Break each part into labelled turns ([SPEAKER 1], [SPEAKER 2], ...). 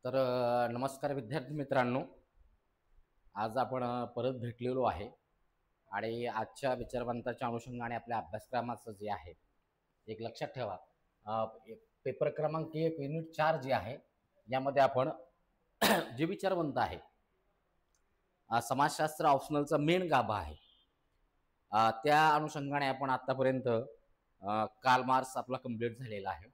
[SPEAKER 1] तर नमस्कार विद्यार्थी मित्रांनो. आज आपण परत भेटलेलो आहे आणि आजच्या विचारवंताच्या अनुषंगाने आपल्या अभ्यासक्रमाचं जे आहे एक लक्षात ठेवा. पेपर क्रमांक 1 युनिट 4 जे आहे यामध्ये आपण जे विचारवंत आहे समाजशास्त्र ऑप्शनलचा मेन गाभा आहे त्या अनुषंगाने आपण आतापर्यंत कार्ल मार्क्स आपला कंप्लीट झालेला आहे.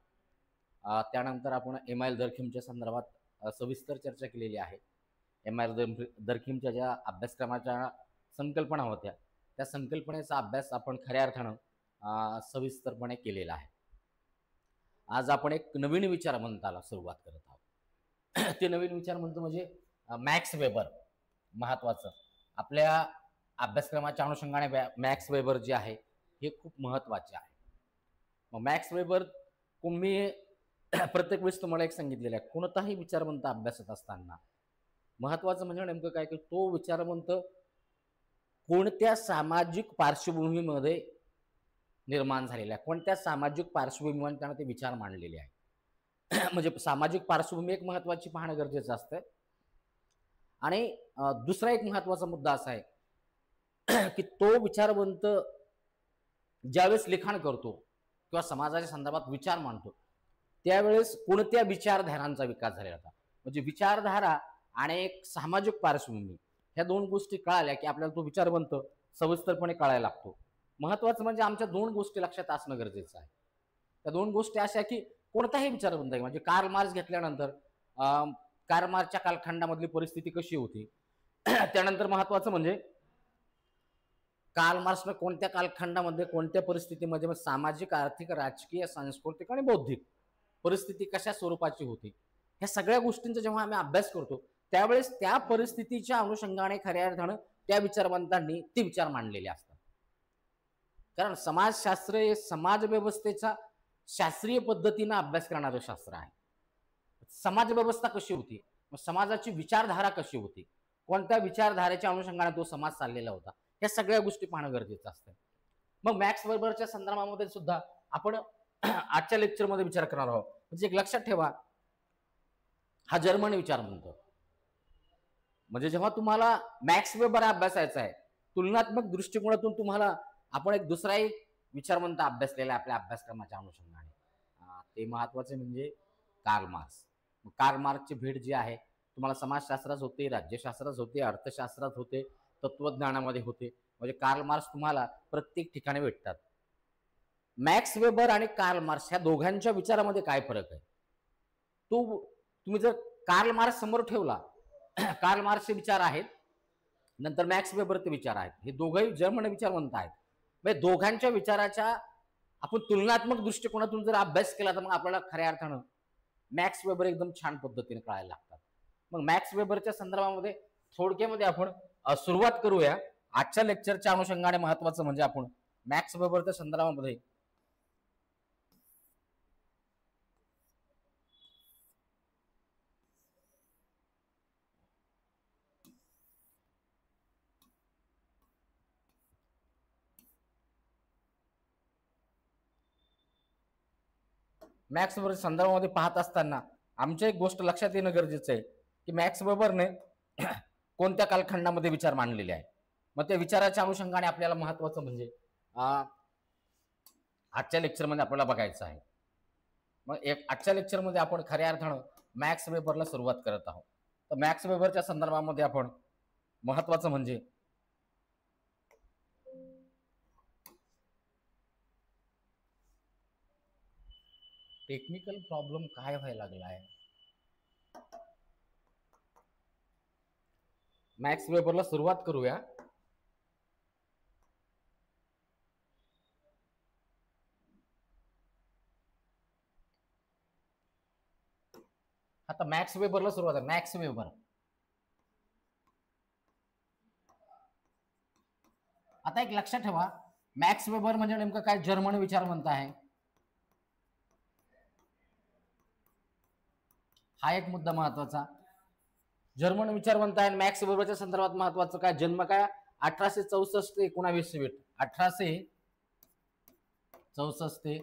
[SPEAKER 1] त्यानंतर आपण एमाईल दर्खिमच्या संदर्भात सविस्तर चर्चा केलेली आहे. एमाईल दर्खिमच्या ज्या अभ्यासक्रमाच्या संकल्पना होत्या त्या संकल्पनेचा अभ्यास आपण खऱ्या अर्थानं सविस्तरपणे केलेला आहे. आज आपण एक नवीन विचारवंताला सुरुवात करत आहोत. ते नवीन विचारवंत म्हणजे मॅक्स वेबर. महत्त्वाचं आपल्या अभ्यासक्रमाच्या अनुषंगाने मॅक्स वेबर जे आहे हे खूप महत्त्वाचे आहे. मग मॅक्स वेबर मी प्रत्येक वेळेस तुम्हाला एक सांगितलेलं आहे, कोणताही विचारवंत अभ्यासत असताना महत्त्वाचं म्हणजे नेमकं काय की तो विचारवंत कोणत्या सामाजिक पार्श्वभूमीमध्ये निर्माण झालेला आहे, कोणत्या सामाजिक पार्श्वभूमीवर त्यानं ते विचार मांडलेले आहे. म्हणजे सामाजिक पार्श्वभूमी एक महत्त्वाची पाहणं गरजेचं असतं. आणि दुसरा एक महत्त्वाचा मुद्दा असा आहे की तो विचारवंत ज्यावेळेस लिखाण करतो किंवा समाजाच्या संदर्भात विचार मांडतो त्यावेळेस कोणत्या विचारधारांचा विकास झालेला होता. म्हणजे विचारधारा आणि एक सामाजिक पार्श्वभूमी ह्या दोन गोष्टी कळाल्या की आपल्याला तो विचारवंत सविस्तरपणे कळायला लागतो. महत्त्वाचं म्हणजे आमच्या दोन गोष्टी लक्षात असणं गरजेचं आहे. त्या दोन गोष्टी अशा की कोणताही विचारवंत आहे म्हणजे कार्ल मार्क्स घेतल्यानंतर कार्ल मार्क्सच्या कालखंडामधली परिस्थिती कशी होती, त्यानंतर महत्त्वाचं म्हणजे कार्ल मार्क्सनं कोणत्या कालखंडामध्ये कोणत्या परिस्थितीमध्ये सामाजिक, आर्थिक, राजकीय, सांस्कृतिक आणि बौद्धिक परिस्थिती कशा स्वरूपाची होती, ह्या सगळ्या गोष्टींचा जेव्हा आम्ही अभ्यास करतो त्यावेळेस त्या परिस्थितीच्या अनुषंगाने खऱ्या अर्थानं त्या विचारवंतांनी ते विचार मांडलेले असतात. कारण समाजशास्त्र हे समाज व्यवस्थेचा शास्त्रीय पद्धतीनं अभ्यास करणारं शास्त्र आहे. समाज व्यवस्था कशी होती, समाजाची विचारधारा कशी होती, कोणत्या विचारधारेच्या अनुषंगाने तो समाज चाललेला होता, या सगळ्या गोष्टी पाहणं गरजेचं असतं. मग मॅक्स वेबरच्या संदर्भामध्ये सुद्धा आपण आजच्या लेक्चरमध्ये विचार करणार आहोत. म्हणजे एक लक्षात ठेवा, हा जर्मन विचारवंत म्हणजे जेव्हा तुम्हाला मॅक्स वेबर अभ्यासायचा आहे तुलनात्मक दृष्टिकोनातून तुम्हाला आपण एक दुसरा एक विचारवंत अभ्यासलेला आपल्या अभ्यासक्रमाच्या अनुषंगाने ते महत्त्वाचे म्हणजे कार्ल मार्क्स. कार्ल मार्क्सची भेट जी आहे तुम्हाला समाजशास्त्रात होते, राज्यशास्त्रात होते, अर्थशास्त्रात होते, तत्वज्ञानामध्ये होते. म्हणजे कार्ल मार्क्स तुम्हाला प्रत्येक ठिकाणी भेटतात. मॅक्स वेबर आणि कार्ल मार्क्स ह्या दोघांच्या विचारामध्ये काय फरक आहे, तुम्ही जर कार्ल मार्क्स समोर ठेवला, कार्ल मार्क्सचे विचार आहेत, नंतर मॅक्स वेबरचे विचार आहेत, हे दोघंही जर्मन विचारवंत आहेत. म्हणजे दोघांच्या विचाराच्या आपण तुलनात्मक दृष्टिकोनातून जर अभ्यास केला तर मग आपल्याला खऱ्या अर्थानं मॅक्स वेबर एकदम छान पद्धतीने कळायला लागतात. मग मॅक्स वेबरच्या संदर्भामध्ये थोडक्यामध्ये आपण सुरुवात करूया आजच्या लेक्चरच्या अनुषंगाने. महत्त्वाचं म्हणजे आपण मॅक्स वेबरच्या संदर्भामध्ये मॅक्स वेबरच्या संदर्भामध्ये पाहत असताना आमच्या एक गोष्ट लक्षात येणं गरजेचं आहे की मॅक्स वेबरने कोणत्या कालखंडामध्ये विचार मांडलेले आहे. मग त्या विचाराच्या अनुषंगाने आपल्याला महत्त्वाचं म्हणजे आजच्या लेक्चरमध्ये आपल्याला बघायचं आहे. मग आजच्या लेक्चरमध्ये आपण खऱ्या अर्थानं मॅक्स वेबरला सुरुवात करत आहोत. तर मॅक्स वेबरच्या संदर्भामध्ये आपण महत्त्वाचं म्हणजे टेक्निकल प्रॉब्लेम काय व्हायला लागला आहे, मॅक्स वेबरला सुरुवात करूया. आता मॅक्स वेबरला सुरुवात आहे. मॅक्स वेबर आता एक लक्षात ठेवा, मॅक्स वेबर म्हणजे नेमकं काय, जर्मन विचारवंत आहे. हा एक मुद्दा महत्वाचा, जर्मन विचारवंत आहे. मॅक्स वेबरच्या संदर्भात महत्वाचं काय, जन्म काय 1864 ते 1920, 1864 ते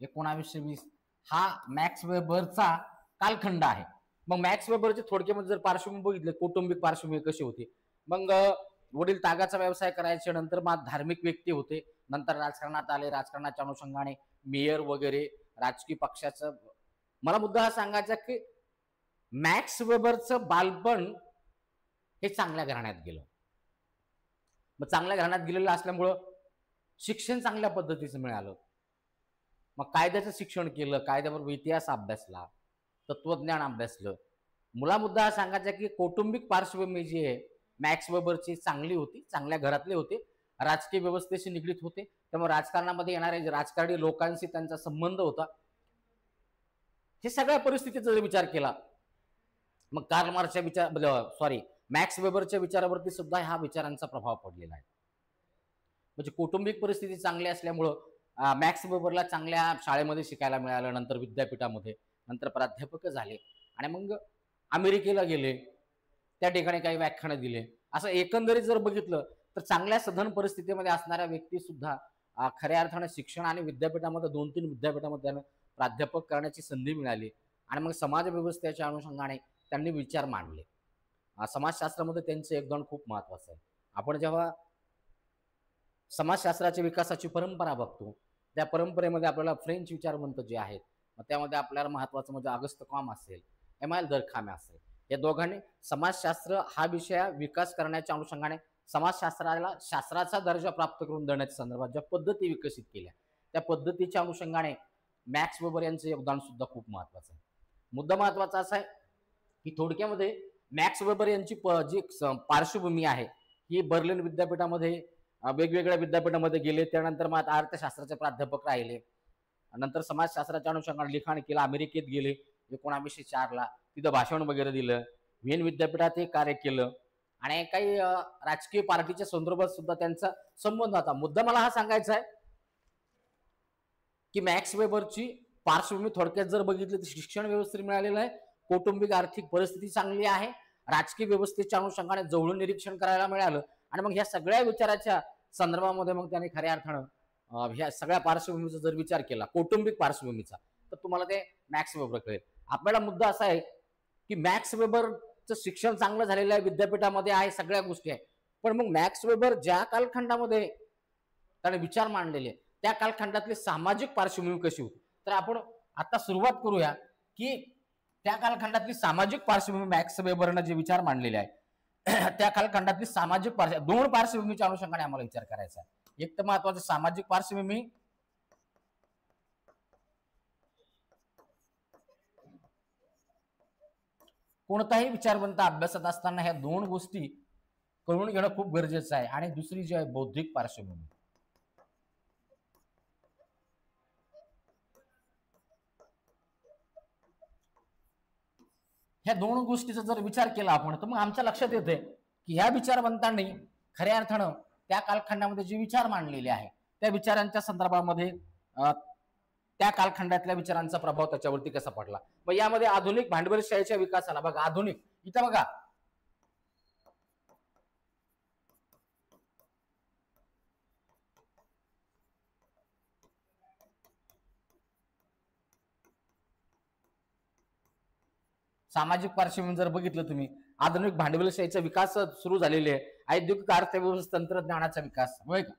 [SPEAKER 1] 1920 हा मॅक्स वेबरचा कालखंड आहे. मग मॅक्स वेबरची थोडक्यामध्ये जर पार्श्वभूमी बघितली, कौटुंबिक पार्श्वभूमी कशी होती, मग वडील तागाचा व्यवसाय करायचे, नंतर मग धार्मिक व्यक्ती होते, नंतर राजकारणात आले, राजकारणाच्या अनुषंगाने मेयर वगैरे राजकीय पक्षाचं. मला मुद्दा हा सांगायचा की मॅक्स वेबरचं बालपण हे चांगल्या घराण्यात गेलं. मग चांगल्या घराण्यात गेलेलं असल्यामुळं शिक्षण चांगल्या पद्धतीचं मिळालं. मग कायद्याचं शिक्षण केलं, कायद्याबरोबर इतिहास अभ्यासला, तत्वज्ञान अभ्यासलं. मुद्दा हा सांगायचा की कौटुंबिक पार्श्वभूमी जी आहे मॅक्स वेबरची चांगली होती, चांगल्या घरातले होते, राजकीय व्यवस्थेशी निगडीत होते, त्यामुळे राजकारणामध्ये येणारे राजकारणी लोकांशी त्यांचा संबंध होता. हे सगळ्या परिस्थितीचा जर विचार केला, मग कार्ल मार्क्सच्या मॅक्स वेबरच्या विचारावरती सुद्धा ह्या विचारांचा प्रभाव पडलेला आहे. म्हणजे कौटुंबिक परिस्थिती चांगली असल्यामुळं मॅक्स वेबरला चांगल्या शाळेमध्ये शिकायला मिळालं, नंतर विद्यापीठामध्ये, नंतर प्राध्यापक झाले आणि मग अमेरिकेला गेले, त्या ठिकाणी काही व्याख्यानं दिले. असं एकंदरीत जर बघितलं तर चांगल्या सधन परिस्थितीमध्ये असणाऱ्या व्यक्ती सुद्धा खऱ्या अर्थाने शिक्षण आणि विद्यापीठामध्ये 2-3 विद्यापीठामध्ये त्यांना प्राध्यापक करण्याची संधी मिळाली आणि मग समाज व्यवस्थेच्या अनुषंगाने त्यांनी विचार मांडले. समाजशास्त्रामध्ये त्यांचं योगदान खूप महत्वाचं आहे. आपण जेव्हा समाजशास्त्राच्या विकासाची परंपरा बघतो, त्या परंपरेमध्ये आपल्याला फ्रेंच विचारवंत जे आहेत, मग त्यामध्ये आपल्याला महत्वाचं म्हणजे ऑगस्ट कॉम असेल, एमाईल दर्खामे असेल, या दोघांनी समाजशास्त्र हा विषय विकास करण्याच्या अनुषंगाने समाजशास्त्राला शास्त्राचा दर्जा प्राप्त करून देण्याच्या संदर्भात ज्या पद्धती विकसित केल्या, त्या पद्धतीच्या अनुषंगाने मॅक्स वेबर यांचं योगदान सुद्धा खूप महत्वाचं आहे. मुद्दा महत्वाचा असा आहे की थोडक्यामध्ये मॅक्स वेबर यांची जी पार्श्वभूमी आहे ही बर्लिन विद्यापीठामध्ये, वेगवेगळ्या विद्यापीठामध्ये गेले, त्यानंतर मग अर्थशास्त्राचे प्राध्यापक राहिले, नंतर समाजशास्त्राच्या अनुषंगाने लिखाण केलं, अमेरिकेत गेले 1904ला, तिथं भाषण वगैरे दिलं, व्हिएन विद्यापीठात हे कार्य केलं आणि काही राजकीय पार्टीच्या संदर्भात सुद्धा त्यांचा संबंध होता. मुद्दा मला हा सांगायचा आहे की मॅक्स वेबरची पार्श्वभूमी थोडक्यात जर बघितली तर शिक्षण व्यवस्थित मिळालेलं आहे, कौटुंबिक आर्थिक परिस्थिती चांगली आहे, राजकीय व्यवस्थेच्या अनुषंगाने जवळून निरीक्षण करायला मिळालं आणि मग ह्या सगळ्या विचाराच्या संदर्भामध्ये मग त्याने खऱ्या अर्थानं ह्या सगळ्या पार्श्वभूमीचा जर विचार केला, कौटुंबिक पार्श्वभूमीचा, तर तुम्हाला ते मॅक्स वेबर कळेल. आपल्याला मुद्दा असा आहे की मॅक्स वेबरचं शिक्षण चांगलं झालेलं आहे, विद्यापीठामध्ये आहे, सगळ्या गोष्टी आहे, पण मग मॅक्स वेबर ज्या कालखंडामध्ये त्याने विचार मांडलेले त्या कालखंडातली सामाजिक पार्श्वभूमी कशी होती, तर आपण आता सुरुवात करूया की त्या कालखंडातली सामाजिक पार्श्वभूमी मॅक्स वेबरनं जे विचार मांडलेले आहे त्या कालखंडातली सामाजिक दोन पार्श्वभूमीच्या अनुषंगाने आम्हाला विचार करायचा आहे. एक तर महत्वाचं सामाजिक पार्श्वभूमी, कोणताही विचारवंत अभ्यासत असताना ह्या दोन गोष्टी करून घेणं खूप गरजेचं आहे. आणि दुसरी जी आहे बौद्धिक पार्श्वभूमी, ह्या दोन गोष्टीचा जर विचार केला आपण तर मग आमच्या लक्षात येते की ह्या विचारवंतांनी खऱ्या अर्थानं त्या कालखंडामध्ये जे विचार मांडलेले आहे त्या विचारांच्या संदर्भामध्ये त्या कालखंडातल्या विचारांचा प्रभाव त्याच्यावरती कसा पडला. मग यामध्ये आधुनिक भांडवलशाहीच्या विकासाला बघा, आधुनिक इथं बघा सामाजिक पार्श्वभूमी जर बघितलं तुम्ही, आधुनिक भांडवलशाहीचा विकास सुरू झालेले आहे, औद्योगिक अर्थव्यवस्था, तंत्रज्ञानाचा विकास, होय का.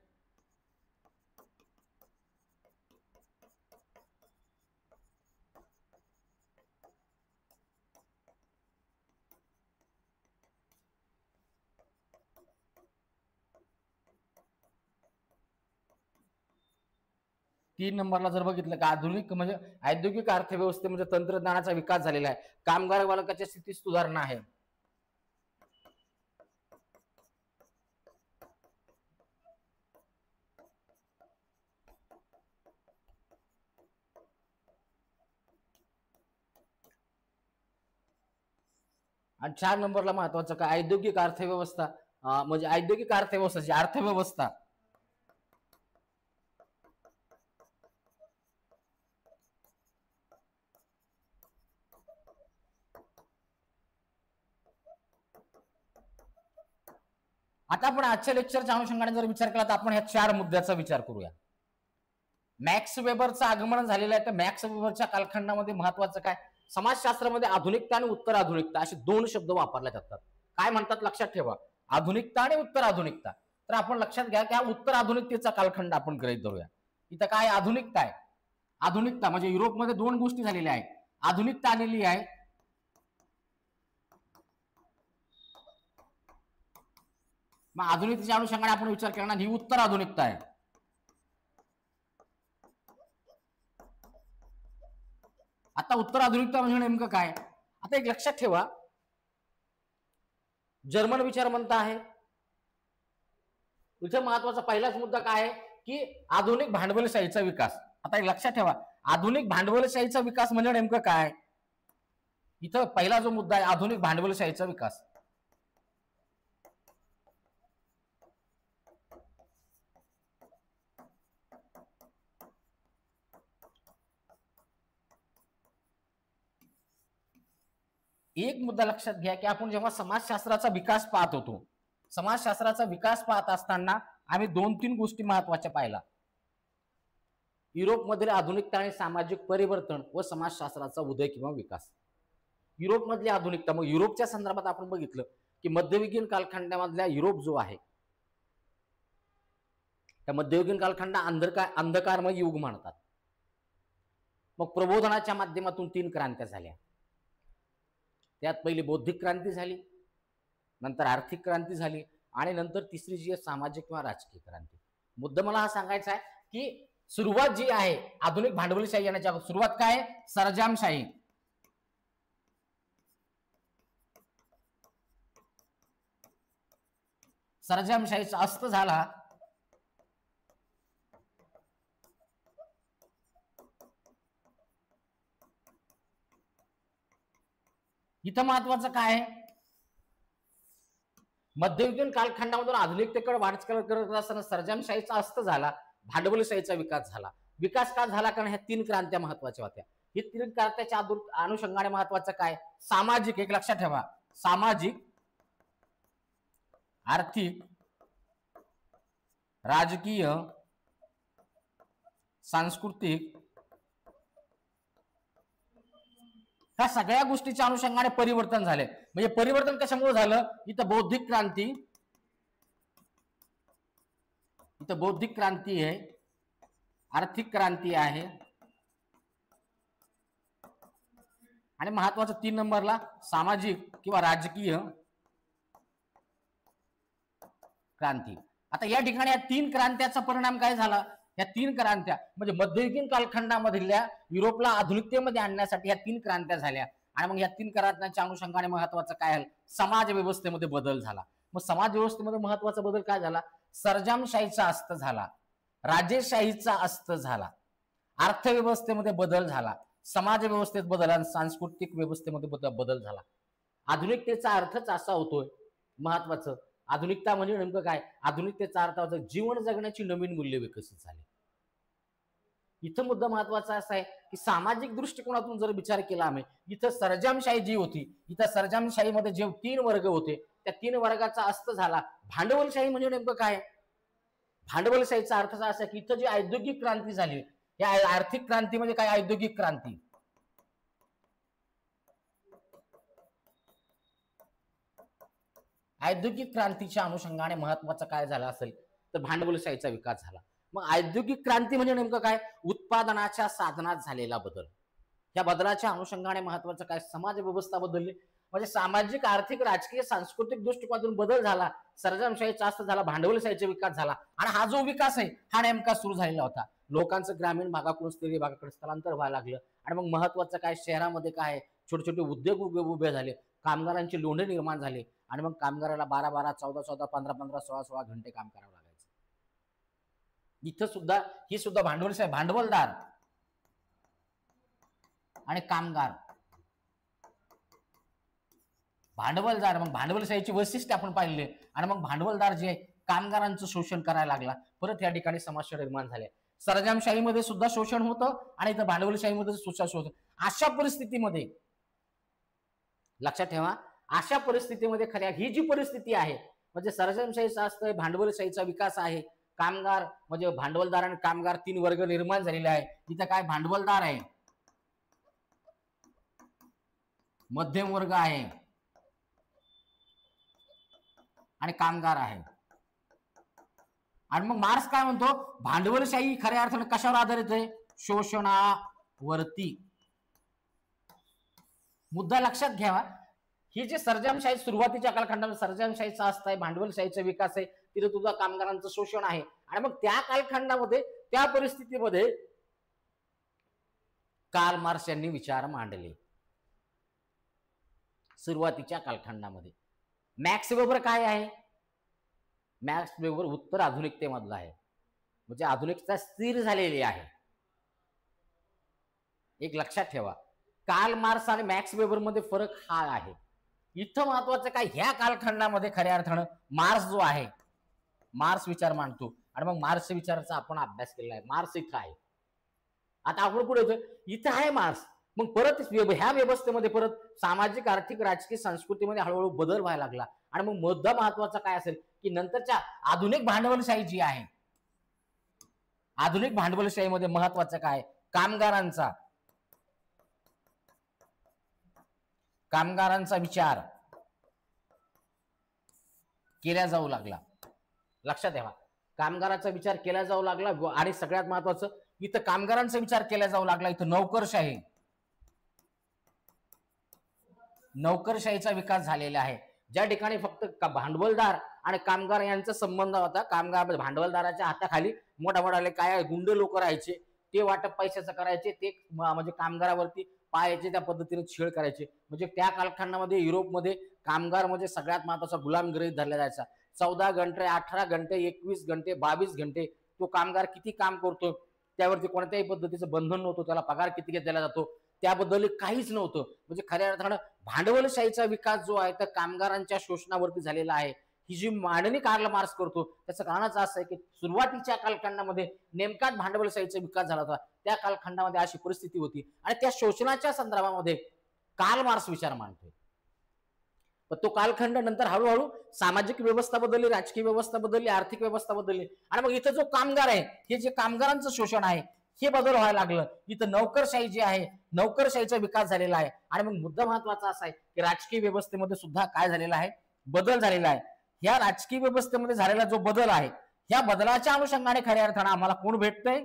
[SPEAKER 1] तीन नंबरला जर बघितलं का आधुनिक म्हणजे औद्योगिक अर्थव्यवस्थेमध्ये तंत्रज्ञानाचा विकास झालेला आहे, कामगार वर्गाच्या स्थितीत सुधारणा आहे. आणि 4 नंबरला महत्वाचं काय, औद्योगिक अर्थव्यवस्था, म्हणजे औद्योगिक अर्थव्यवस्था, अर्थव्यवस्था आता आपण आजच्या लेक्चरच्या अनुषंगाने जर विचार केला तर आपण ह्या 4 मुद्द्याचा विचार करूया. मॅक्स वेबरचं आगमन झालेलं आहे, तर मॅक्स वेबरच्या कालखंडामध्ये महत्वाचं काय, समाजशास्त्रामध्ये आधुनिकता आणि उत्तर आधुनिकता असे दोन शब्द वापरले जातात. काय म्हणतात लक्षात ठेवा, आधुनिकता आणि उत्तर आधुनिकता. तर आपण लक्षात घ्या की हा उत्तर आधुनिकतेचा कालखंड आपण गृहीत धरूया. इथं काय आधुनिकता आहे, आधुनिकता म्हणजे युरोपमध्ये दोन गोष्टी झालेल्या आहेत. आधुनिकता आलेली आहे, मग आधुनिकतेच्या अनुषंगाने आपण विचार करणार ही उत्तर आधुनिकता आहे. आता उत्तर आधुनिकता म्हणजे नेमकं काय, आता एक लक्षात ठेवा, जर्मन विचारवंत आहे. इथे महत्वाचा पहिलाच मुद्दा काय आहे की आधुनिक भांडवलशाहीचा विकास. आता एक लक्षात ठेवा, आधुनिक भांडवलशाहीचा विकास म्हणजे नेमकं काय. इथं पहिला जो मुद्दा आहे आधुनिक भांडवलशाहीचा विकास. एक मुद्दा लक्षात घ्या की आपण जेव्हा समाजशास्त्राचा विकास पाहत होतो, समाजशास्त्राचा विकास पाहत असताना आम्ही दोन तीन गोष्टी महत्वाच्या पाहिला. युरोपमधील आधुनिकता आणि सामाजिक परिवर्तन व समाजशास्त्राचा उदय किंवा विकास. युरोपमधली आधुनिकता, मग युरोपच्या संदर्भात आपण बघितलं की मध्ययुगीन कालखंडामधला युरोप जो आहे त्या मध्ययुगीन कालखंड अंधकारमय युग म्हणतात. मग प्रबोधनाच्या माध्यमातून तीन क्रांत्या झाल्या. त्यात पहिली बौद्धिक क्रांती झाली, नंतर आर्थिक क्रांती झाली आणि नंतर तिसरी जी आहे सामाजिक किंवा राजकीय क्रांती. मुद्दा मला हा सांगायचा आहे की सुरुवात जी आहे आधुनिक भांडवलशाही येण्याच्या सुरुवात काय, सरंजामशाही. सरंजामशाहीचा अस्त झाला इथं महत्वाचं काय आहे, मध्ययुगीन कालखंडामधून आधुनिकतेकडे वाटचाल करत असताना सरंजामशाहीचा अस्त झाला, भांडवलशाहीचा विकास झाला. विकास का झाला, कारण ह्या तीन क्रांत्या महत्वाच्या होत्या. ही तीन क्रांत्याच्या अनुषंगाने महत्वाचं काय, सामाजिक, एक लक्षात ठेवा, सामाजिक, आर्थिक, राजकीय, सांस्कृतिक, ह्या सगळ्या गोष्टीच्या अनुषंगाने परिवर्तन झाले. म्हणजे परिवर्तन कशामुळे झालं, इथं बौद्धिक क्रांती, इथं बौद्धिक क्रांती आहे, आर्थिक क्रांती आहे आणि महत्वाचं 3 नंबरला सामाजिक किंवा राजकीय क्रांती. आता या ठिकाणी या तीन क्रांत्याचा परिणाम काय झाला, या तीन क्रांत्या म्हणजे मध्ययुगीन कालखंडामधल्या युरोपला आधुनिकतेमध्ये आणण्यासाठी या तीन क्रांत्या झाल्या. आणि मग या तीन क्रांत्यांच्या अनुषंगाने महत्वाचं काय झालं, समाज व्यवस्थेमध्ये बदल झाला. मग समाज व्यवस्थेमध्ये महत्वाचा बदल काय झाला, सरंजामशाहीचा अस्त झाला, राजेशाहीचा अस्त झाला, अर्थव्यवस्थेमध्ये बदल झाला, समाज व्यवस्थेत बदल आणि सांस्कृतिक व्यवस्थेमध्ये बदल झाला. आधुनिकतेचा अर्थच असा होतोय महत्वाचं, आधुनिकता म्हणजे नेमकं काय, आधुनिकतेचा अर्थ होता जीवन जगण्याची नवीन मूल्य विकसित झाली. इथं मुद्दा महत्वाचा असा आहे की सामाजिक दृष्टिकोनातून जर विचार केला आम्ही, इथं सरंजामशाही जी होती, इथं सरंजामशाहीमध्ये जे 3 वर्ग होते त्या 3 वर्गाचा अस्त झाला. भांडवलशाही म्हणजे नेमकं काय, भांडवलशाहीचा अर्थ असा की इथं जी औद्योगिक क्रांती झाली, या आर्थिक क्रांती म्हणजे काय, औद्योगिक क्रांती. औद्योगिक क्रांतीच्या अनुषंगाने महत्वाचं काय झालं असेल तर भांडवलशाहीचा विकास झाला. मग औद्योगिक क्रांती म्हणजे नेमकं काय, उत्पादनाच्या साधनात झालेला बदल. या बदलाच्या अनुषंगाने महत्वाचं काय, समाज व्यवस्था बदलली, म्हणजे सामाजिक, आर्थिक, राजकीय, सांस्कृतिक दृष्टिकोनातून बदल झाला. सरंजामशाहीचा अस्त झाला, भांडवलशाहीचा विकास झाला. आणि हा जो विकास आहे हा नेमका सुरू झालेला होता. लोकांचं ग्रामीण भागाकडून शहरी भागाकडे स्थलांतर व्हायला लागलं. आणि मग महत्वाचं काय, शहरामध्ये काय छोटे छोटे उद्योग उभे झाले, कामगारांचे लोंढे निर्माण झाले. आणि मग कामगाराला 12-12, 14-14, 15-15, 16-16 घंटे काम करावं लागायचं. इथं सुद्धा ही सुद्धा भांडवलशाही, भांडवलदार आणि कामगार, भांडवलदार, मग भांडवलशाहीची वैशिष्ट्य आपण पाहिले. आणि मग भांडवलदार जे कामगारांचं शोषण करायला लागला. परत या ठिकाणी समस्या निर्माण झाल्या. सरंजामशाहीमध्ये सुद्धा शोषण होतं आणि इथं भांडवलशाहीमध्ये सुद्धा शोषण. अशा परिस्थितीमध्ये लक्षात ठेवा, अशा परिस्थितीमध्ये खऱ्या ही जी परिस्थिती आहे म्हणजे सरंजामशाहीचा असतं, भांडवलशाहीचा विकास आहे, कामगार म्हणजे भांडवलदार आणि कामगार 3 वर्ग निर्माण झालेले आहे. इथं काय, भांडवलदार आहे, मध्यम वर्ग आहे आणि कामगार आहे. आणि मग मार्क्स काय म्हणतो, भांडवलशाही खऱ्या अर्थाने कशावर आधारित आहे, शोषणावरती. मुद्दा लक्षात घ्यावा, ही जे सर्जनशाही सुरुवातीच्या कालखंडात सर्जनशाहीचा असतंय, भांडवलशाहीचा विकास आहे, तिथे तुझा कामगारांचं शोषण आहे. आणि मग त्या कालखंडामध्ये त्या परिस्थितीमध्ये कार्ल मार्क्स यांनी विचार मांडले. सुरुवातीच्या कालखंडामध्ये मॅक्स वेबर काय आहे, मॅक्स वेबर उत्तर आधुनिकतेमधला आहे, म्हणजे आधुनिकता स्थिर झालेली आहे. एक लक्षात ठेवा, कार्ल मार्क्स आणि मॅक्स वेबर मध्ये फरक हा आहे. इथं महत्वाचं काय, ह्या कालखंडामध्ये खऱ्या अर्थानं मार्क्स जो आहे, मार्क्स विचार मांडतो आणि मग मार्क्स विचाराचा आपण अभ्यास केलेला आहे. मार्क्स इथं आहे. आता आपण पुढे होतोय, इथं आहे मार्क्स. मग परत ह्या व्यवस्थेमध्ये परत सामाजिक, आर्थिक, राजकीय, संस्कृतीमध्ये हळूहळू बदल व्हायला लागला. आणि मग मुद्दा महत्वाचा काय असेल की नंतरच्या आधुनिक भांडवलशाही जी आहे, आधुनिक भांडवलशाहीमध्ये महत्वाचं काय, कामगारांचा विचार केला जाऊ लागला. लक्षात ठेवा, कामगाराचा विचार केला जाऊ लागला. आणि सगळ्यात महत्वाचं, इथं कामगारांचा विचार केला जाऊ लागला. इथं नोकरशाहीचा विकास झालेला आहे. ज्या ठिकाणी फक्त भांडवलदार आणि कामगार यांचा संबंध होता, कामगार भांडवलदाराच्या हाताखाली मोठा मोठाले काय गुंड लोक राहायचे, ते वाटप पैशाचं करायचे, ते म्हणजे कामगारावरती पायाचे त्या पद्धतीने छेड करायचे. म्हणजे त्या कालखंडामध्ये युरोपमध्ये कामगार म्हणजे सगळ्यात महत्वाचा गुलाम गृहीत धरला जायचा. 14 घंटे, 18 घंटे, 21 घंटे, 22 घंटे तो कामगार किती काम करतो त्यावरती कोणत्याही पद्धतीचं बंधन नव्हतं. त्याला पगार किती दिला जातो त्याबद्दल काहीच नव्हतं. म्हणजे खऱ्या अर्थानं भांडवलशाहीचा विकास जो आहे तर कामगारांच्या शोषणावरती झालेला आहे. ही जी मांडणी कार्ल मार्क्स करतो त्याचं कारणच असं आहे की सुरुवातीच्या कालखंडामध्ये नेमकाच भांडवलशाहीचा विकास झाला होता. त्या कालखंडामध्ये अशी परिस्थिती होती आणि त्या शोषणाच्या संदर्भामध्ये कार्ल मार्क्स विचार मांडतोय. पण तो कालखंड नंतर हळूहळू सामाजिक व्यवस्था बदलली, राजकीय व्यवस्था बदलली, आर्थिक व्यवस्था बदलली. आणि मग इथं जो कामगार आहे, हे जे कामगारांचं शोषण आहे हे बदल व्हायला लागलं. इथं नोकरशाही जी आहे, नोकरशाहीचा विकास झालेला आहे. आणि मग मुद्दा महत्वाचा असा आहे की राजकीय व्यवस्थेमध्ये सुद्धा काय झालेला आहे, बदल झालेला आहे. ह्या राजकीय व्यवस्थेमध्ये झालेला जो बदल आहे, ह्या बदलाच्या अनुषंगाने खऱ्या अर्थानं आम्हाला कोण भेटतंय,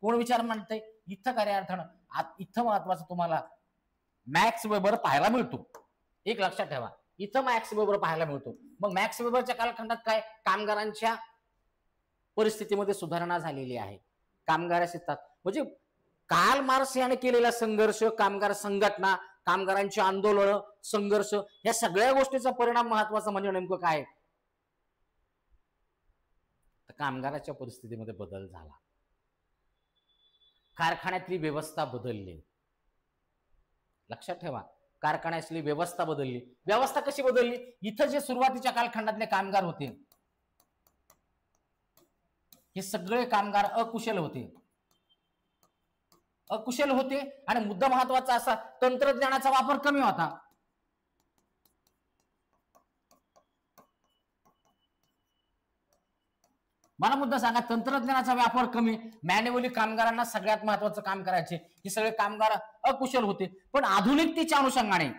[SPEAKER 1] कोण विचार मांडतंय, इथं खऱ्या अर्थानं इथं महत्वाचं तुम्हाला मॅक्स वेबर पाहायला मिळतो. एक लक्षात ठेवा, इथं मॅक्स वेबर पाहायला मिळतो. मग मॅक्स वेबरच्या कालखंडात काय, कामगारांच्या परिस्थितीमध्ये सुधारणा झालेली आहे. कामगार शेतात म्हणजे कार्ल मार्क्स याने केलेला संघर्ष, कामगार संघटना, कामगारांची आंदोलन, संघर्ष, या सगळ्या गोष्टीचा परिणाम महत्वाचा म्हणजे नेमकं काय, तर कामगाराच्या परिस्थितीमध्ये बदल झाला. कारखान्यातली व्यवस्था बदलली. लक्षात ठेवा, कारखान्यातली व्यवस्था बदलली. व्यवस्था कशी बदलली, इथं जे सुरुवातीच्या कालखंडातले कामगार होते हे सगळे कामगार अकुशल होते आणि मुद्दा महत्वाचा असा, तंत्रज्ञानाचा वापर कमी होता. मला मुद्दा सांगा, तंत्रज्ञानाचा वापर कमी, मॅन्युअली कामगारांना सगळ्यात महत्वाचं काम करायचे, हे सगळे कामगार अकुशल होते. पण आधुनिकतेच्या अनुषंगाने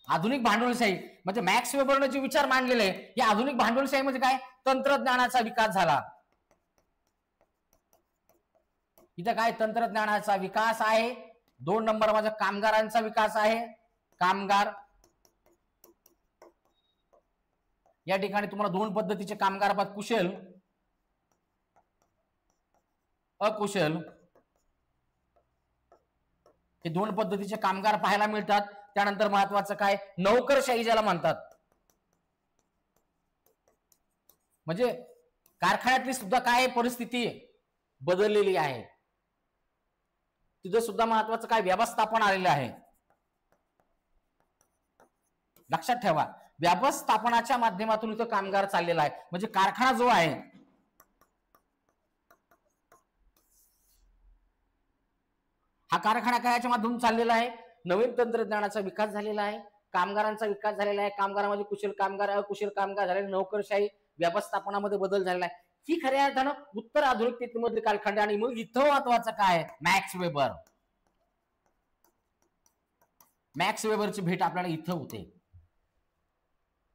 [SPEAKER 1] आधुनिक भांडवलशाही म्हणजे मॅक्स वेबरने जे विचार मांडलेले आहे, या आधुनिक भांडवलशाही म्हणजे काय, तंत्रज्ञानाचा विकास झाला. इथं काय, तंत्रज्ञानाचा विकास आहे. 2 नंबर माझा कामगारांचा विकास आहे. कामगार, या ठिकाणी तुम्हाला 2 पद्धतीचे कामगार पाहत, कुशल, अकुशल, हे 2 पद्धतीचे कामगार पाहायला मिळतात. त्यानंतर महत्वाचं काय, नोकरशाही ज्याला म्हणतात, म्हणजे कारखान्यातली सुद्धा काय परिस्थिती बदललेली आहे. तिथं सुद्धा महत्वाचं काय, व्यवस्थापन आलेलं आहे. लक्षात ठेवा, व्यवस्थापनाच्या माध्यमातून इथं कामगार चाललेला आहे. म्हणजे कारखाना जो आहे हा कारखाना कायच्या माध्यमातून चाललेला आहे, नवीन तंत्रज्ञानाचा विकास झालेला आहे, कामगारांचा विकास झालेला आहे. कामगारांमध्ये कुशल कामगार, अकुशल कामगार झालेले, नोकरशाही व्यवस्थापनामध्ये बदल झालेला आहे. ही खऱ्या अर्थानं उत्तर आधुनिकतेमधले कालखंड. आणि मग इथं महत्वाचं काय, मॅक्स वेबर. मॅक्स वेबरची भेट आपल्याला इथं होते.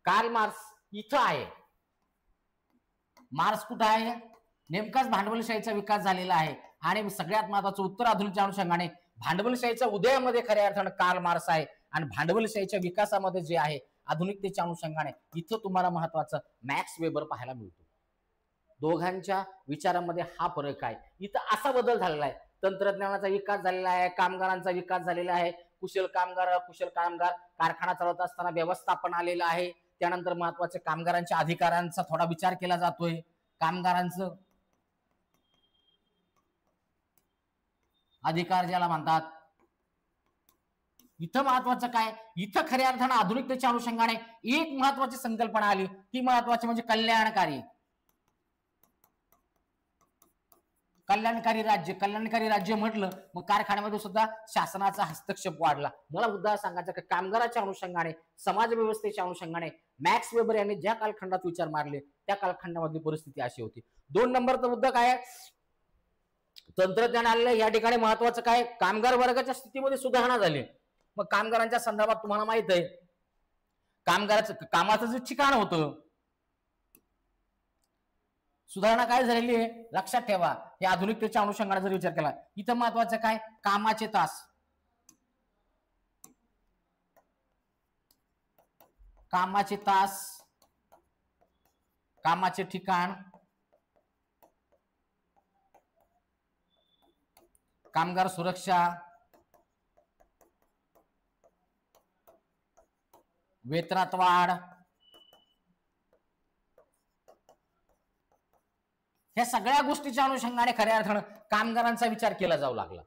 [SPEAKER 1] कार्ल मार्क्स इथं आहे. मार्क्स कुठं आहे, नेमकाच भांडवलशाहीचा विकास झालेला आहे. आणि सगळ्यात महत्वाचं उत्तर आधुनिकच्या अनुषंगाने भांडवलशाहीच्या उदयामध्ये खऱ्या अर्थानं कार्ल मार्क्स आहे. आणि भांडवलशाहीच्या विकासामध्ये जे आहे आधुनिकतेच्या अनुषंगाने इथं तुम्हाला महत्वाचं मॅक्स वेबर पाहायला मिळतो. दोघांच्या विचारांमध्ये हा फरक आहे. इथं असा बदल झालेला आहे, तंत्रज्ञानाचा विकास झालेला आहे, कामगारांचा विकास झालेला आहे, कुशल कामगार कारखाना चालवत असताना व्यवस्थापन आलेलं आहे. त्यानंतर महत्वाचे कामगारांच्या अधिकारांचा थोडा विचार केला जातोय. कामगारांचं अधिकार ज्याला म्हणतात. इथं महत्वाचं काय, इथं खऱ्या अर्थानं आधुनिकतेच्या अनुषंगाने एक महत्वाची संकल्पना आली, ती महत्वाची म्हणजे कल्याणकारी. कल्याणकारी राज्य. कल्याणकारी राज्य म्हटलं मग कारखान्यामध्ये सुद्धा शासनाचा हस्तक्षेप वाढला. मला मुद्दा सांगायचा की कामगाराच्या अनुषंगाने, समाज व्यवस्थेच्या अनुषंगाने मॅक्स वेबर यांनी ज्या कालखंडात विचार मारले त्या कालखंडामधली परिस्थिती अशी होती. 2 नंबरचा मुद्दा काय, तंत्रज्ञान आलेलं या ठिकाणी महत्वाचं काय, कामगार वर्गाच्या स्थितीमध्ये सुधारणा झाली. मग कामगारांच्या संदर्भात तुम्हाला माहित आहे, कामाचं जे ठिकाण होतं, सुधारणा काय झालेली आहे लक्षात ठेवा. हे आधुनिकतेच्या अनुषंगाने जर विचार केला, इथं महत्वाचं काय, कामाचे तास, कामाचे ठिकाण, कामगार सुरक्षा, वेतनात वाढ, ह्या सगळ्या गोष्टीच्या अनुषंगाने खऱ्या अर्थानं कामगारांचा विचार केला जाऊ लागला.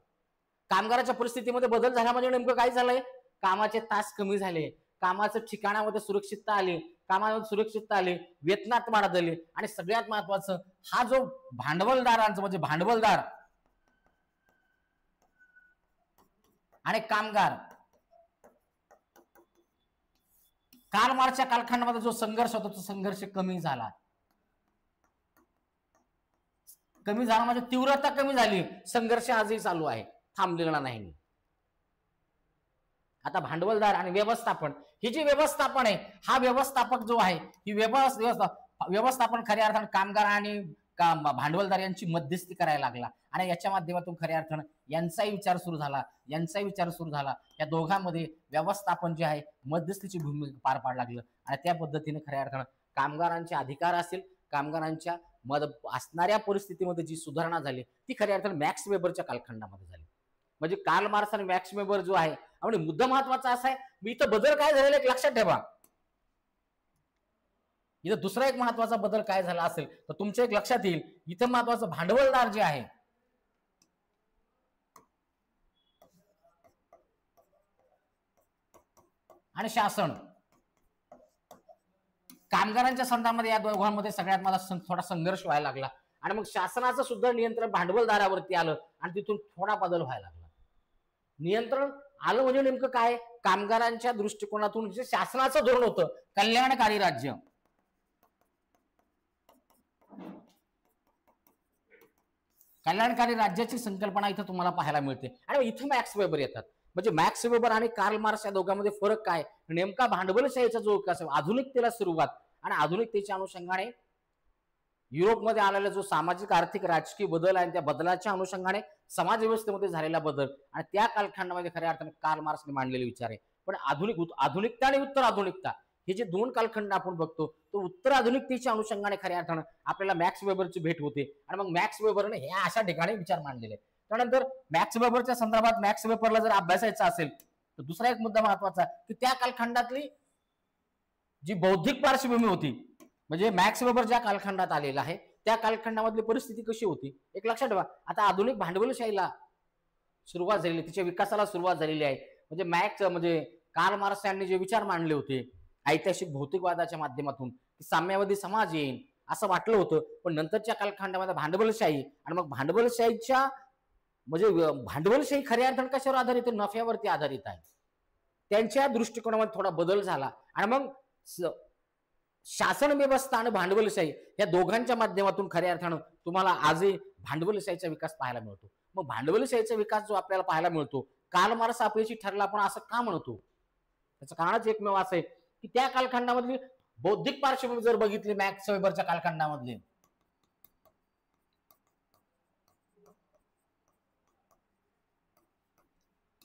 [SPEAKER 1] कामगाराच्या परिस्थितीमध्ये बदल झाला म्हणजे नेमकं काय झालंय, कामाचे तास कमी झाले, कामाच्या ठिकाणामध्ये सुरक्षितता आली, वेतनात वाढ झाली. आणि सगळ्यात महत्वाचं, हा जो भांडवलदारांचा म्हणजे भांडवलदार आणि कामगार, कार्ल मार्क्सच्या कालखंडामध्ये जो संघर्ष होता तो संघर्ष कमी झाला म्हणजे तीव्रता कमी झाली. संघर्ष आजही चालू आहे, थांबलेला नाही. आता भांडवलदार आणि व्यवस्थापन, ही जी व्यवस्थापन आहे, हा व्यवस्थापक जो आहे, ही व्यवस्थापन खऱ्या अर्थानं कामगार आणि भांडवलदार यांची मध्यस्थी करायला लागला. आणि याच्या माध्यमातून खऱ्या अर्थानं यांचाही विचार सुरू झाला. या दोघांमध्ये व्यवस्थापन जे आहे मध्यस्थीची भूमिका पार पाडू लागलं. आणि त्या पद्धतीने खऱ्या अर्थानं कामगारांचे अधिकार असेल, कामगारांच्या असणाऱ्या परिस्थितीमध्ये जी सुधारणा झाली ती खऱ्या अर्थानं मॅक्स वेबरच्या कालखंडामध्ये झाली. म्हणजे कार्ल मार्क्स आणि मॅक्स वेबर जो आहे, आणि मुद्दा महत्वाचा असा आहे, मी इथं बदल काय झालेला एक लक्षात ठेवा. इथं दुसरा एक महत्वाचा बदल काय झाला असेल तर तुमच्या एक लक्षात येईल, इथं महत्वाचं भांडवलदार जे आहे आणि शासन, कामगारांच्या संदर्भामध्ये या दोघांमध्ये सगळ्यात मला थोडा संघर्ष व्हायला लागला. आणि मग शासनाचं सुद्धा नियंत्रण भांडवलदारावरती आलं आणि तिथून थोडा बदल व्हायला लागला. नियंत्रण आलं म्हणजे नेमकं काय, कामगारांच्या दृष्टिकोनातून जे शासनाचं धोरण होतं कल्याणकारी राज्य, कल्याणकारी राज्याची संकल्पना इथं तुम्हाला पाहायला मिळते. आणि इथं मॅक्स वेबर येतात. म्हणजे मॅक्स वेबर आणि कार्ल मार्क्स या दोघांमध्ये फरक काय, नेमका भांडवलशाहीचा जो विकास, आधुनिकतेला सुरुवात आणि आधुनिकतेच्या अनुषंगाने युरोपमध्ये आलेला जो सामाजिक आर्थिक राजकीय बदल आहे, त्या बदलाच्या अनुषंगाने समाज व्यवस्थेमध्ये झालेला बदल आणि त्या कालखंडामध्ये खऱ्या अर्थाने कार्ल मार्क्सने मांडलेले विचार आहे. पण आधुनिकता आणि उत्तर आधुनिकता हे जे 2 कालखंड आपण बघतो, तो उत्तर आधुनिकतेच्या अनुषंगाने खऱ्या अर्थानं आपल्याला मॅक्स वेबरची भेट होते. आणि मग मॅक्स वेबरने ह्या अशा ठिकाणी विचार मांडलेले. त्यानंतर मॅक्स वेबरच्या संदर्भात मॅक्स वेबरला जर अभ्यासायचा असेल तर दुसरा एक मुद्दा महत्वाचा की त्या कालखंडातली जी बौद्धिक पार्श्वभूमी होती, म्हणजे मॅक्स वेबर ज्या कालखंडात आलेला आहे त्या कालखंडामधली परिस्थिती कशी होती एक लक्षात ठेवा. आता आधुनिक भांडवलशाहीला सुरुवात झालेली, तिच्या विकासाला सुरुवात झालेली आहे. म्हणजे कार्ल मार्क्स यांनी जे विचार मांडले होते ऐतिहासिक भौतिकवादाच्या माध्यमातून साम्यवादी समाज येईल असं वाटलं होतं. पण नंतरच्या कालखंडामध्ये भांडवलशाही आणि मग भांडवलशाहीच्या भांडवलशाही खऱ्या अर्थानं कशावर आधारित आहे, नफ्यावरती आधारित आहे. त्यांच्या दृष्टिकोनामध्ये थोडा बदल झाला आणि मग शासन व्यवस्था आणि भांडवलशाही या दोघांच्या माध्यमातून खऱ्या अर्थानं तुम्हाला आजही भांडवलशाहीचा विकास पाहायला मिळतो. मग भांडवलशाहीचा विकास जो आपल्याला पाहायला मिळतो, कार्ल मार्क्स अपयशी ठरला, आपण असं का म्हणतो? त्याचं कारणच एकमेव असं आहे की त्या कालखंडामधली बौद्धिक पार्श्वभूमी जर बघितली मॅक्स वेबरच्या कालखंडामधली,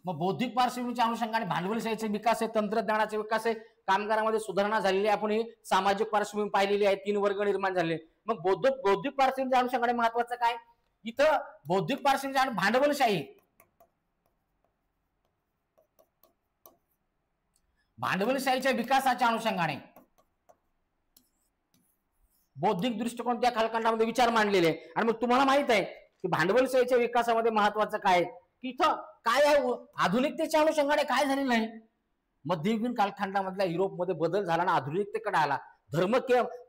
[SPEAKER 1] मग बौद्धिक पार्श्वभूमीच्या अनुषंगाने भांडवलशाहीचा विकास आहे, तंत्रज्ञानाचा विकास आहे, कामगारांमध्ये सुधारणा झालेली आहे, आपण ही सामाजिक पार्श्वभूमी पाहिलेली आहे, 3 वर्ग निर्माण झाले. मग बौद्धिक पार्श्वभूमीच्या अनुषंगाने महत्वाचं काय? इथं बौद्धिक पार्श्वभूमी आणि भांडवलशाही, भांडवलशाहीच्या विकासाच्या अनुषंगाने बौद्धिक दृष्टिकोन त्या कालखंडामध्ये विचार मांडलेले आहे. आणि मग तुम्हाला माहित आहे की भांडवलशाहीच्या विकासामध्ये महत्वाचं काय की इथं काय आहे, आधुनिकतेच्या अनुषंगाने काय झालेलं आहे. मध्ययुगीन कालखंडामधल्या युरोपमध्ये बदल झाला ना आधुनिकतेकडे आला.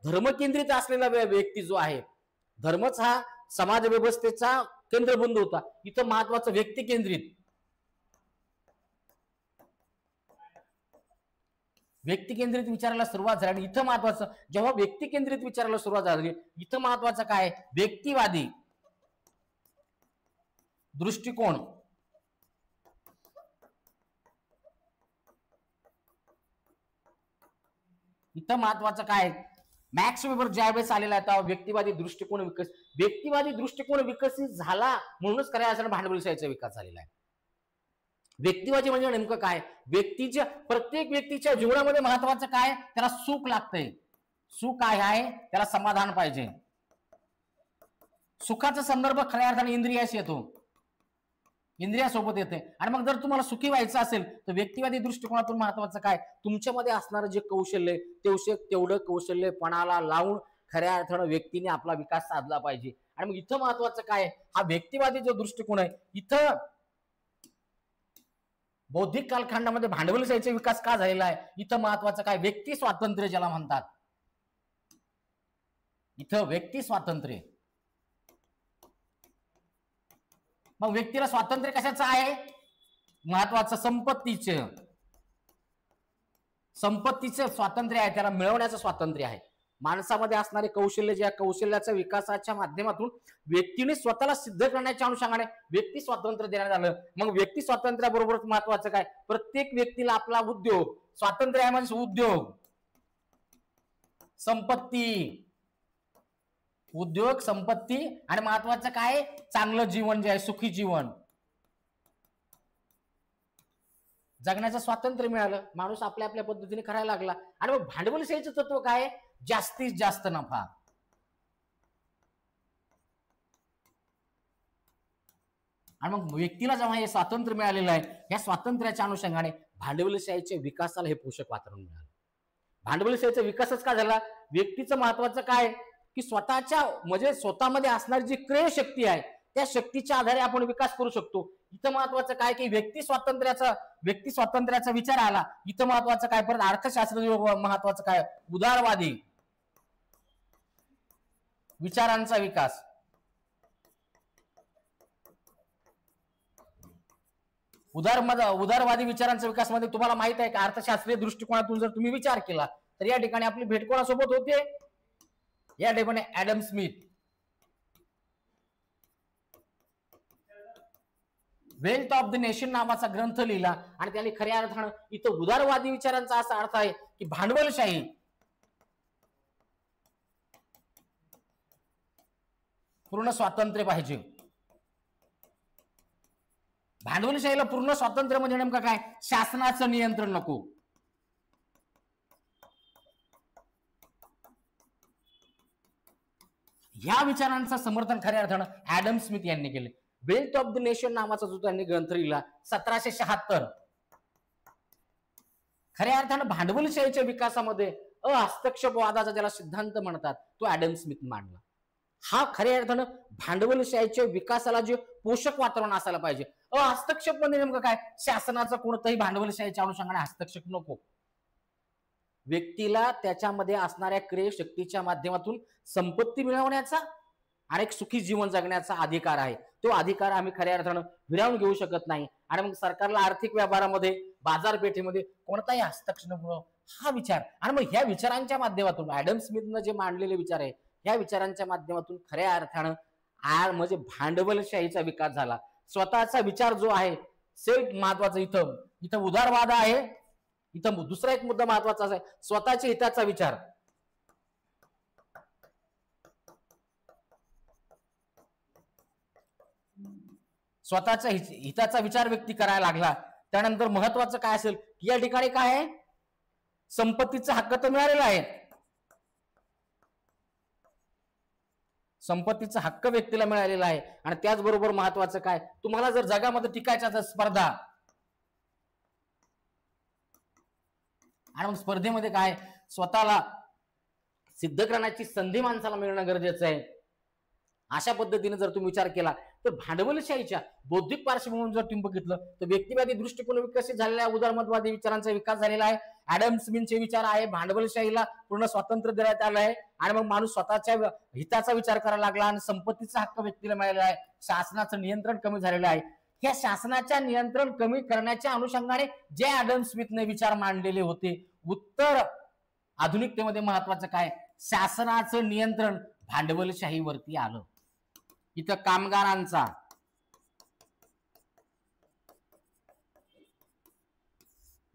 [SPEAKER 1] धर्मकेंद्रित असलेला व्यक्ती जो आहे, धर्मच हा समाज व्यवस्थेचा केंद्रबिंदू होता. इथं महत्वाचं व्यक्ती केंद्रित विचारायला सुरुवात झाली. आणि इथं महत्वाचं जेव्हा व्यक्ती केंद्रित विचारायला सुरुवात झाली, इथं महत्वाचं काय? व्यक्तिवादी दृष्टिकोन. इथं महत्वाचं काय? मॅक्स वेबर ज्यावेळेस आलेला आहे तेव्हा व्यक्तिवादी दृष्टिकोन विकसित झाला, म्हणूनच खऱ्या अर्थानं भांडवलशाहीचा विकास झालेला आहे. व्यक्तिवादी म्हणजे नेमकं काय? प्रत्येक व्यक्तीच्या जीवनामध्ये महत्वाचं काय? त्याला सुख लागतंय. सुख काय आहे? त्याला समाधान पाहिजे. सुखाचा संदर्भ खऱ्या अर्थाने इंद्रियाशी येतो, इंद्रियासोबत येते. आणि मग जर तुम्हाला सुखी व्हायचं असेल तर व्यक्तिवादी दृष्टिकोनातून महत्वाचं काय? तुमच्यामध्ये असणारं जे कौशल्य तेवढं कौशल्यपणाला लावून खऱ्या अर्थानं व्यक्तीने आपला विकास साधला पाहिजे. आणि मग इथं महत्वाचं काय? हा व्यक्तिवादी जो दृष्टिकोन आहे, इथं बौद्धिक कालखंडामध्ये भांडवलशाहीचा विकास का झालेला आहे? इथं महत्वाचं काय? व्यक्ती स्वातंत्र्य ज्याला म्हणतात. इथं व्यक्ती स्वातंत्र्य. मग व्यक्तीला स्वातंत्र्य कशाचं आहे? महत्वाचं संपत्तीचं स्वातंत्र्य आहे, त्याला मिळवण्याचं स्वातंत्र्य आहे. माणसामध्ये असणारे कौशल्य, ज्या कौशल्याच्या विकासाच्या माध्यमातून व्यक्तीने स्वतःला सिद्ध करण्याच्या अनुषंगाने व्यक्ती स्वातंत्र्य देण्यात आलं. मग व्यक्ती स्वातंत्र्याबरोबरच महत्वाचं काय? प्रत्येक व्यक्तीला आपला उद्योग, स्वातंत्र्य आहे म्हणजे उद्योग संपत्ती आणि महत्वाचं काय? चांगलं जीवन जे आहे, सुखी जीवन जगण्याचं स्वातंत्र्य मिळालं. माणूस आपल्या आपल्या पद्धतीने करायला लागला. आणि मग भांडवलशाहीचं तत्व काय? जास्तीत जास्त नफा. आणि मग व्यक्तीला जेव्हा हे स्वातंत्र्य मिळालेलं आहे, या स्वातंत्र्याच्या अनुषंगाने भांडवलशाहीच्या विकासाला हे पोषक वातावरण मिळालं. भांडवलशाहीचा विकासच का झाला? व्यक्तीचं महत्वाचं काय की स्वतःमध्ये असणारी जी क्रय शक्ती आहे, त्या शक्तीच्या आधारे आपण विकास करू शकतो. इथं महत्वाचं काय की व्यक्ती स्वातंत्र्याचा विचार आला. इथं महत्वाचं काय? परत अर्थशास्त्र महत्वाचं काय? उदारवादी विचारांचा विकास. उदारवादी विचारांचा विकास मध्ये तुम्हाला माहित आहे का, अर्थशास्त्रीय दृष्टिकोनातून जर तुम्ही विचार केला तर या ठिकाणी आपली भेट कोणासोबत होते? या ठिकाणी Adam Smith. Wealth of the nation नावाचा ग्रंथ लिहिला आणि त्याने खऱ्या अर्थानं इथं उदारवादी विचारांचा असा अर्थ आहे की भांडवलशाही पूर्ण स्वातंत्र्य पाहिजे. भांडवलशाहीला पूर्ण स्वातंत्र्य म्हणजे नेमकं काय? शासनाचं नियंत्रण नको. या विचारांचं समर्थन खऱ्या अर्थानं ऍडम स्मिथ यांनी केले. वेल्थ ऑफ द नेशन नावाचा जो त्यांनी ग्रंथ लिहिला 1776. खऱ्या अर्थानं भांडवलशाहीच्या विकासामध्ये हस्तक्षेपवादाचा ज्याला सिद्धांत म्हणतात तो ऍडम स्मिथ मांडला. हा खऱ्या अर्थानं भांडवलशाहीच्या विकासाला जे पोषक वातावरण असायला पाहिजे. हस्तक्षेप म्हणजे नेमकं काय? शासनाचा कोणताही भांडवलशाहीच्या अनुषंगाने हस्तक्षेप नको. व्यक्तीला त्याच्यामध्ये असणाऱ्या क्रय शक्तीच्या माध्यमातून संपत्ती मिळवण्याचा आणि एक सुखी जीवन जगण्याचा अधिकार आहे. तो अधिकार आम्ही खऱ्या अर्थानं हिरावून घेऊ शकत नाही. आणि मग सरकारला आर्थिक व्यवहारामध्ये, बाजारपेठेमध्ये कोणताही हस्तक्षेप हा विचार. आणि मग ह्या विचारांच्या माध्यमातून ऍडम स्मिथनं जे मांडलेले विचार आहे, ह्या विचारांच्या माध्यमातून खऱ्या अर्थानं म्हणजे भांडवलशाहीचा विकास झाला. स्वतःचा विचार जो आहे सेल्फ महत्वाचा. इथं इथं उदारवाद आहे. इथं दुसरा एक मुद्दा महत्वाचा आहे, स्वतःच्या हिताचा विचार. स्वतःच्या हिताचा विचार व्यक्ती करायला लागला. त्यानंतर महत्वाचं काय असेल की या ठिकाणी काय आहे, संपत्तीचा हक्क तर मिळालेला आहे. संपत्तीचा हक्क व्यक्तीला मिळालेला आहे. आणि त्याचबरोबर महत्वाचं काय, तुम्हाला जर जगामध्ये टिकायच्या स्पर्धा, आणि मग स्पर्धेमध्ये काय स्वतःला सिद्ध करण्याची संधी माणसाला मिळणं गरजेचं आहे. अशा पद्धतीने जर तुम्ही विचार केला तर भांडवलशाहीच्या बौद्धिक पार्श्वभूमीवर जर तुम्ही बघितलं तर व्यक्तिवादी दृष्टिकोन विकसित झालेला आहे, उदारमतवादी विचारांचा विकास झालेला आहे. ऍडम स्मिथचे विचार आहे, भांडवलशाहीला पूर्ण स्वातंत्र्य देण्यात आलं आहे. आणि मग माणूस स्वतःच्या हिताचा विचार करायला लागला आणि संपत्तीचा हक्क व्यक्तीला मिळालेला आहे. शासनाचं नियंत्रण कमी झालेलं आहे. ह्या शासनाच्या नियंत्रण कमी करण्याच्या अनुषंगाने जे ऍडम स्मिथने विचार मांडलेले होते, उत्तर आधुनिकतेमध्ये महत्वाचं काय, शासनाचं नियंत्रण भांडवलशाहीवरती आलं. इथं कामगारांचा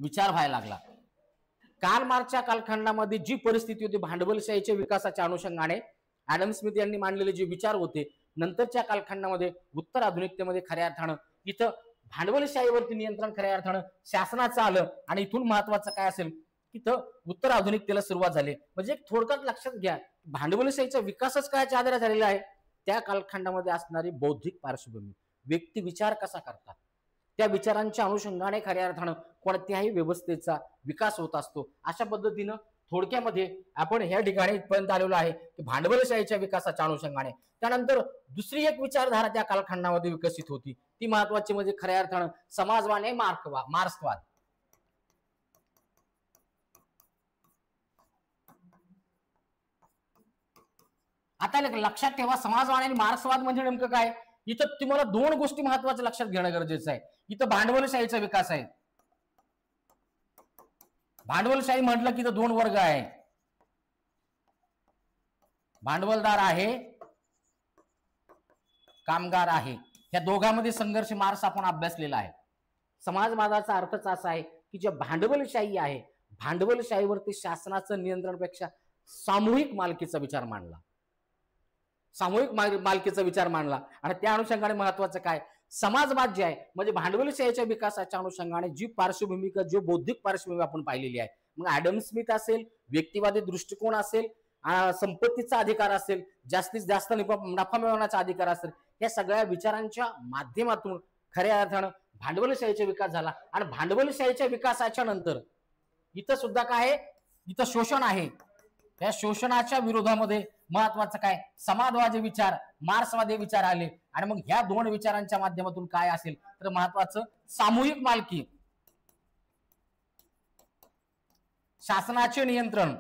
[SPEAKER 1] विचार व्हायला लागला. कार्ल मार्क्सच्या कालखंडामध्ये जी परिस्थिती होती भांडवलशाहीच्या विकासाच्या अनुषंगाने ऍडम स्मिथ यांनी मांडलेले जे विचार होते, नंतरच्या कालखंडामध्ये उत्तर आधुनिकतेमध्ये खऱ्या अर्थानं इथं भांडवलशाहीवरती नियंत्रण खऱ्या अर्थानं शासनाचं आलं. आणि इथून महत्वाचं काय असेल, तिथं उत्तर आधुनिकतेला सुरुवात झाली. म्हणजे थोडक्यात लक्षात घ्या, भांडवलशाहीचा विकासच कायच्या आधारे झालेला आहे, त्या कालखंडामध्ये असणारी बौद्धिक पार्श्वभूमी, व्यक्ती विचार कसा करतात, त्या विचारांच्या अनुषंगाने खऱ्या अर्थानं कोणत्याही व्यवस्थेचा विकास होत असतो. अशा पद्धतीनं थोडक्यामध्ये आपण ह्या ठिकाणी इथपर्यंत आलेलो आहे की भांडवलशाहीच्या विकासाच्या अनुषंगाने. त्यानंतर दुसरी एक विचारधारा त्या कालखंडामध्ये विकसित होती, ती महत्वाची म्हणजे खऱ्या अर्थानं समाजवाद आणि मार्क्सवाद. आता लक्षात ठेवा, समाजवाद आणि मार्क्सवाद म्हणजे नेमकं काय. इथं तुम्हाला दोन गोष्टी महत्वाच्या लक्षात घेणं गरजेचं आहे. इथं भांडवलशाहीचा विकास आहे. भांडवलशाही म्हटलं की इथं दोन वर्ग आहे, भांडवलदार आहे, कामगार आहे. या दोघांमध्ये संघर्ष मार्क्स आपण अभ्यासलेला आहे. समाजवादाचा अर्थच असा आहे की जे भांडवलशाही आहे, भांडवलशाहीवरती शासनाचं नियंत्रणापेक्षा सामूहिक मालकीचा विचार मांडला, सामूहिक मालकीचा विचार मांडला. आणि त्या अनुषंगाने महत्वाचं काय, समाजवाद जे आहे म्हणजे भांडवलशाहीच्या विकासाच्या अनुषंगाने जी पार्श्वभूमी, जो बौद्धिक पार्श्वभूमी आपण पाहिलेली आहे, मग ऍडम स्मिथ असेल, व्यक्तिवादी दृष्टिकोन असेल, संपत्तीचा अधिकार असेल, जास्तीत जास्त नफा मिळवण्याचा अधिकार असेल, या सगळ्या विचारांच्या माध्यमातून खऱ्या अर्थानं भांडवलशाहीचा विकास झाला. आणि भांडवलशाहीच्या विकासाच्या नंतर इथं सुद्धा काय आहे, इथं शोषण आहे. या शोषणाच्या विरोधामध्ये महत्वाचं काय, समाजवादी विचार, मार्क्सवादी विचार आले. आणि मग ह्या दोन विचारांच्या माध्यमातून काय असेल तर महत्वाचं सामूहिक मालकी, शासनाचे नियंत्रण.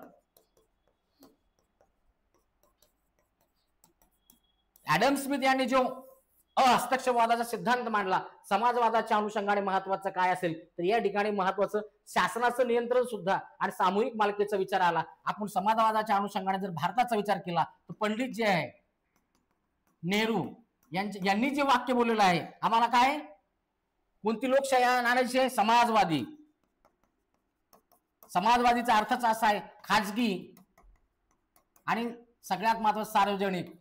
[SPEAKER 1] ऍडम स्मिथ यांनी जो हस्तक्षेपवादाचा सिद्धांत मांडला, समाजवादाच्या अनुषंगाने महत्वाचं काय असेल तर या ठिकाणी महत्वाचं शासनाचं नियंत्रण सुद्धा आणि सामूहिक मालकीचा विचार आला. आपण समाजवादाच्या अनुषंगाने जर भारताचा विचार केला तर पंडित जे आहे नेहरू यांनी जे वाक्य बोललेलं आहे, आम्हाला काय, कोणती लोकशाही आणायची आहे, समाजवादी. समाजवादीचा अर्थच असा आहे खाजगी आणि सगळ्यात महत्वाचं सार्वजनिक.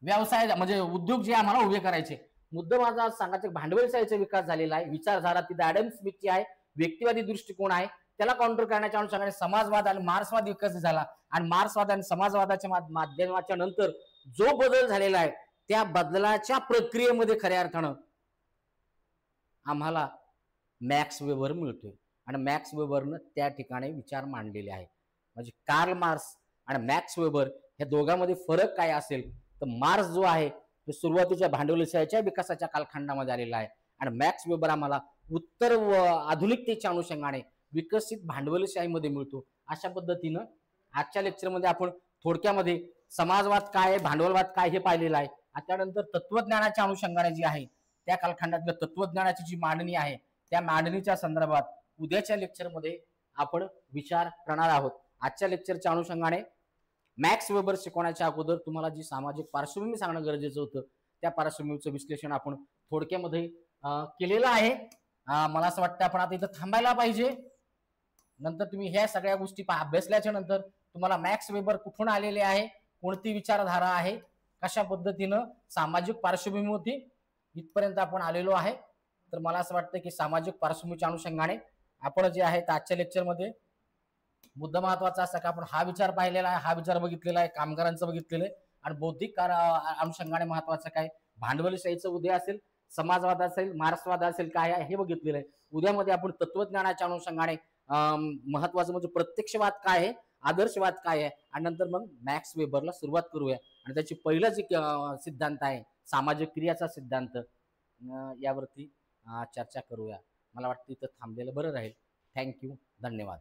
[SPEAKER 1] व्यवसाय म्हणजे उद्योग जे आम्हाला उभे करायचे. मुद्दा माझा सांगायचं भांडवलशाहीचा विकास झालेला आहे, विचारधारा तिथे ऍडम स्मिथची आहे, व्यक्तिवादी दृष्टिकोन आहे, त्याला काउंटर करण्याच्या अनुषंगाने समाजवाद आणि मार्क्सवाद विकसित झाला. आणि मार्क्सवाद आणि समाजवादाच्या माध्यमाच्या नंतर जो बदल झालेला आहे, त्या बदलाच्या प्रक्रियेमध्ये खऱ्या अर्थानं आम्हाला मॅक्स वेबर मिळतोय. आणि मॅक्स वेबरनं त्या ठिकाणी विचार मांडलेले आहे. म्हणजे कार्ल मार्क्स आणि मॅक्स वेबर या दोघांमध्ये फरक काय असेल तर मार्क्स जो आहे तो सुरुवातीच्या भांडवलशाहीच्या विकासाच्या कालखंडामध्ये आलेला आहे आणि मॅक्स वेबर आम्हाला उत्तर आधुनिकतेच्या अनुषंगाने विकसित भांडवलशाहीमध्ये मिळतो. अशा पद्धतीनं आजच्या लेक्चरमध्ये आपण थोडक्यामध्ये समाजवाद काय आहे, भांडवलवाद काय हे पाहिलेलं आहे. त्यानंतर तत्वज्ञानाच्या अनुषंगाने जी आहे त्या कालखंडातल्या तत्वज्ञानाची जी मांडणी आहे त्या मांडणीच्या संदर्भात उद्याच्या लेक्चरमध्ये आपण विचार करणार आहोत. आजच्या लेक्चरच्या अनुषंगाने मॅक्स वेबर शिकवण्याच्या अगोदर तुम्हाला जी सामाजिक पार्श्वभूमी सांगणं गरजेचं होतं त्या पार्श्वभूमीचं विश्लेषण आपण थोडक्यामध्ये केलेलं आहे. मला असं वाटतं आपण आता इथं थांबायला पाहिजे. नंतर तुम्ही ह्या सगळ्या गोष्टी अभ्यासल्याच्या नंतर तुम्हाला मॅक्स वेबर कुठून आलेले आहे, कोणती विचारधारा आहे, कशा पद्धतीनं सामाजिक पार्श्वभूमी होती, इथपर्यंत आपण आलेलो आहे. तर मला असं वाटतं की सामाजिक पार्श्वभूमीच्या अनुषंगाने आपण जे आहे आजच्या लेक्चरमध्ये मुद्दा महत्वाचा असा की आपण हा विचार पाहिलेला आहे, हा विचार बघितलेला आहे, कामगारांचं बघितलेलं आहे, आणि बौद्धिक अनुषंगाने महत्वाचं काय भांडवलशाहीचं उदय असेल, समाजवाद असेल, मार्क्सवाद असेल, काय आहे हे बघितलेलं आहे. उद्यामध्ये आपण तत्वज्ञानाच्या अनुषंगाने महत्वाचं म्हणजे प्रत्यक्षवाद काय आहे, आदर्शवाद काय आहे, आणि नंतर मग मॅक्स वेबरला सुरुवात करूया. आणि त्याची पहिलं जे सिद्धांत आहे सामाजिक क्रियाचा सिद्धांत, यावरती चर्चा करूया. मला वाटतं इथं थांबलेलं बरं राहील. थँक्यू, धन्यवाद.